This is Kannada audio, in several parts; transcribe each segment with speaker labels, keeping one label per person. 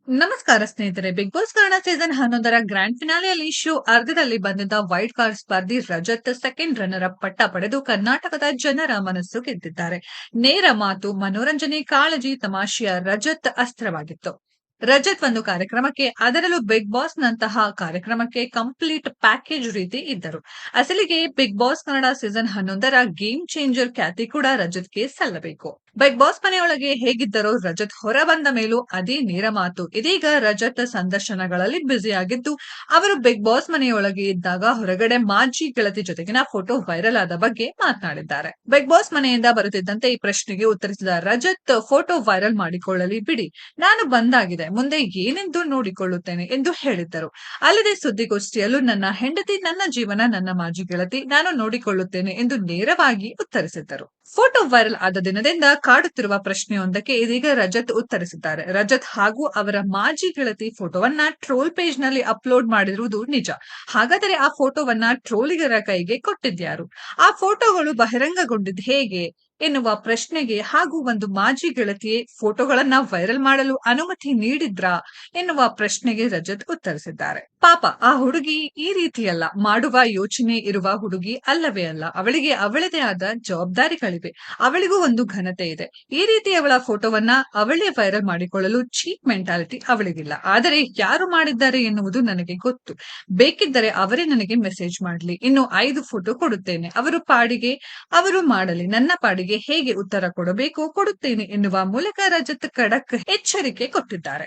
Speaker 1: ನಮಸ್ಕಾರ ಸ್ನೇಹಿತರೆ. ಬಿಗ್ ಬಾಸ್ ಕನ್ನಡ ಸೀಸನ್ 11ರ ಗ್ರ್ಯಾಂಡ್ ಫಿನಾಲೆಯಲ್ಲಿ ಶೋ ಅರ್ಧದಲ್ಲಿ ಬಂದಿದ್ದ ವೈಲ್ಡ್ ಕಾರ್ಡ್ ಸ್ಪರ್ಧಿ ರಜತ್ ಸೆಕೆಂಡ್ ರನ್ನರ್ ಅಪ್ ಪಟ್ಟ ಪಡೆದು ಕರ್ನಾಟಕದ ಜನರ ಮನಸ್ಸು ಗೆದ್ದಿದ್ದಾರೆ. ನೇರ ಮಾತು, ಮನೋರಂಜನೆ, ಕಾಳಜಿ, ತಮಾಷೆಯ ರಜತ್ ಅಸ್ತ್ರವಾಗಿತ್ತು. ರಜತ್ ಒಂದು ಕಾರ್ಯಕ್ರಮಕ್ಕೆ, ಅದರಲ್ಲೂ ಬಿಗ್ ಬಾಸ್ ನಂತಹ ಕಾರ್ಯಕ್ರಮಕ್ಕೆ ಕಂಪ್ಲೀಟ್ ಪ್ಯಾಕೇಜ್ ರೀತಿ ಇದ್ದರು. ಅಸಲಿಗೆ ಬಿಗ್ ಬಾಸ್ ಕನ್ನಡ ಸೀಸನ್ 11ರ ಗೇಮ್ ಚೇಂಜರ್ ಖ್ಯಾತಿ ಕೂಡ ರಜತ್ಗೆ ಸಲ್ಲಬೇಕು. ಬಿಗ್ ಬಾಸ್ ಮನೆಯೊಳಗೆ ಹೇಗಿದ್ದರೋ ರಜತ್ ಹೊರ ಬಂದ ಮೇಲೂ ಅದೇ ನೇರ ಮಾತು. ಇದೀಗ ರಜತ್ ಸಂದರ್ಶನಗಳಲ್ಲಿ ಬ್ಯುಸಿಯಾಗಿದ್ದು, ಅವರು ಬಿಗ್ ಬಾಸ್ ಮನೆಯೊಳಗೆ ಇದ್ದಾಗ ಹೊರಗಡೆ ಮಾಜಿ ಗೆಳತಿ ಜೊತೆಗಿನ ಫೋಟೋ ವೈರಲ್ ಆದ ಬಗ್ಗೆ ಮಾತನಾಡಿದ್ದಾರೆ. ಬಿಗ್ ಬಾಸ್ ಮನೆಯಿಂದ ಬರುತ್ತಿದ್ದಂತೆ ಈ ಪ್ರಶ್ನೆಗೆ ಉತ್ತರಿಸಿದ ರಜತ್, ಫೋಟೋ ವೈರಲ್ ಮಾಡಿಕೊಳ್ಳಲಿ ಬಿಡಿ, ನಾನು ಬಂದಾಗಿದೆ, ಮುಂದೆ ಏನೆಂದು ನೋಡಿಕೊಳ್ಳುತ್ತೇನೆ ಎಂದು ಹೇಳಿದ್ದರು. ಅಲ್ಲದೆ ಸುದ್ದಿಗೋಷ್ಠಿಯಲ್ಲೂ ನನ್ನ ಹೆಂಡತಿ, ನನ್ನ ಜೀವನ, ನನ್ನ ಮಾಜಿ ಗೆಳತಿ, ನಾನು ನೋಡಿಕೊಳ್ಳುತ್ತೇನೆ ಎಂದು ನೇರವಾಗಿ ಉತ್ತರಿಸಿದ್ದರು. ಫೋಟೋ ವೈರಲ್ ಆದ ದಿನದಿಂದ ಕಾಡುತ್ತಿರುವ ಪ್ರಶ್ನೆಯೊಂದಕ್ಕೆ ಇದೀಗ ರಜತ್ ಉತ್ತರಿಸಿದ್ದಾರೆ. ರಜತ್ ಹಾಗೂ ಅವರ ಮಾಜಿ ಗೆಳತಿ ಫೋಟೋವನ್ನ ಟ್ರೋಲ್ ಪೇಜ್ ನಲ್ಲಿ ಅಪ್ಲೋಡ್ ಮಾಡಿರುವುದು ನಿಜ. ಹಾಗಾದರೆ ಆ ಫೋಟೋವನ್ನ ಟ್ರೋಲಿಗರ ಕೈಗೆ ಕೊಟ್ಟಿದ್ಯಾರು? ಆ ಫೋಟೋಗಳು ಬಹಿರಂಗಗೊಂಡಿದ್ದು ಹೇಗೆ ಎನ್ನುವ ಪ್ರಶ್ನೆಗೆ, ಹಾಗೂ ಒಂದು ಮಾಜಿ ಗೆಳತಿಯೇ ಫೋಟೋಗಳನ್ನ ವೈರಲ್ ಮಾಡಲು ಅನುಮತಿ ನೀಡಿದ್ರಾ ಎನ್ನುವ ಪ್ರಶ್ನೆಗೆ ರಜತ್ ಉತ್ತರಿಸಿದ್ದಾರೆ. ಪಾಪ, ಆ ಹುಡುಗಿ ಈ ರೀತಿಯಲ್ಲ ಮಾಡುವ ಯೋಚನೆ ಇರುವ ಹುಡುಗಿ ಅಲ್ಲವೇ ಅಲ್ಲ. ಅವಳಿಗೆ ಅವಳದೇ ಆದ ಜವಾಬ್ದಾರಿಗಳಿವೆ. ಅವಳಿಗೂ ಒಂದು ಘನತೆ ಇದೆ. ಈ ರೀತಿ ಅವಳ ಫೋಟೋವನ್ನ ಅವಳೇ ವೈರಲ್ ಮಾಡಿಕೊಳ್ಳಲು ಚೀಪ್ ಮೆಂಟಾಲಿಟಿ ಅವಳಿಗಿಲ್ಲ. ಆದರೆ ಯಾರು ಮಾಡಿದ್ದಾರೆ ಎನ್ನುವುದು ನನಗೆ ಗೊತ್ತು. ಬೇಕಿದ್ದರೆ ಅವರೇ ನನಗೆ ಮೆಸೇಜ್ ಮಾಡಲಿ, ಇನ್ನು 5 ಫೋಟೋ ಕೊಡುತ್ತೇನೆ, ಅವರು ಪಾಡಿಗೆ ಅವರು ಮಾಡಲಿ, ನನ್ನ ಪಾಡಿಗೆ ಹೇಗೆ ಉತ್ತರ ಕೊಡಬೇಕು ಕೊಡುತ್ತೇನೆ ಎನ್ನುವ ಮೂಲಕ ರಜತ್ ಖಡಕ್ ಎಚ್ಚರಿಕೆ ಕೊಟ್ಟಿದ್ದಾರೆ.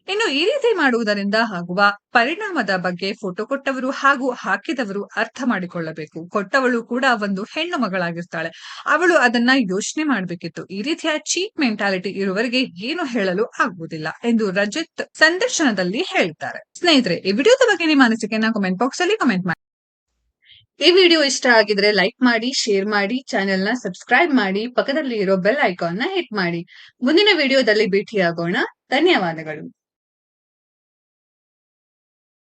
Speaker 1: ಇನ್ನು ಈ ರೀತಿ ಮಾಡುವುದರಿಂದ ಆಗುವ ಪರಿಣಾಮದ ಬಗ್ಗೆ ಫೋಟೋ ಕೊಟ್ಟವರು ಹಾಗೂ ಹಾಕಿದವರು ಅರ್ಥ ಮಾಡಿಕೊಳ್ಳಬೇಕು. ಕೊಟ್ಟವಳು ಕೂಡ ಒಂದು ಹೆಣ್ಣು ಮಗಳಾಗಿರ್ತಾಳೆ. ಅವಳು ಅದನ್ನ ಯೋಚನೆ ಮಾಡಬೇಕಿತ್ತು. ಈ ರೀತಿಯ ಚೀಪ್ ಮೆಂಟಾಲಿಟಿ ಇರುವವರಿಗೆ ಏನು ಹೇಳಲು ಆಗುವುದಿಲ್ಲ ಎಂದು ರಜತ್ ಸಂದರ್ಶನದಲ್ಲಿ ಹೇಳಿದ್ದಾರೆ. ಸ್ನೇಹಿತರೆ, ಈ ವಿಡಿಯೋದ ಬಗ್ಗೆ ನಿಮ್ಮ ಅನಿಸಿಕೆಯನ್ನ ಕಾಮೆಂಟ್ ಬಾಕ್ಸ್ ಅಲ್ಲಿ ಕಾಮೆಂಟ್ ಮಾಡಿ. ಈ ವಿಡಿಯೋ ಇಷ್ಟ ಆಗಿದ್ರೆ ಲೈಕ್ ಮಾಡಿ, ಶೇರ್ ಮಾಡಿ, ಚಾನೆಲ್ ನ ಸಬ್ಸ್ಕ್ರೈಬ್ ಮಾಡಿ, ಪಕ್ಕದಲ್ಲಿ ಇರೋ ಬೆಲ್ ಐಕಾನ್ ನ ಹಿಟ್ ಮಾಡಿ. ಮುಂದಿನ ವಿಡಿಯೋದಲ್ಲಿ ಭೇಟಿಯಾಗೋಣ. ಧನ್ಯವಾದಗಳು.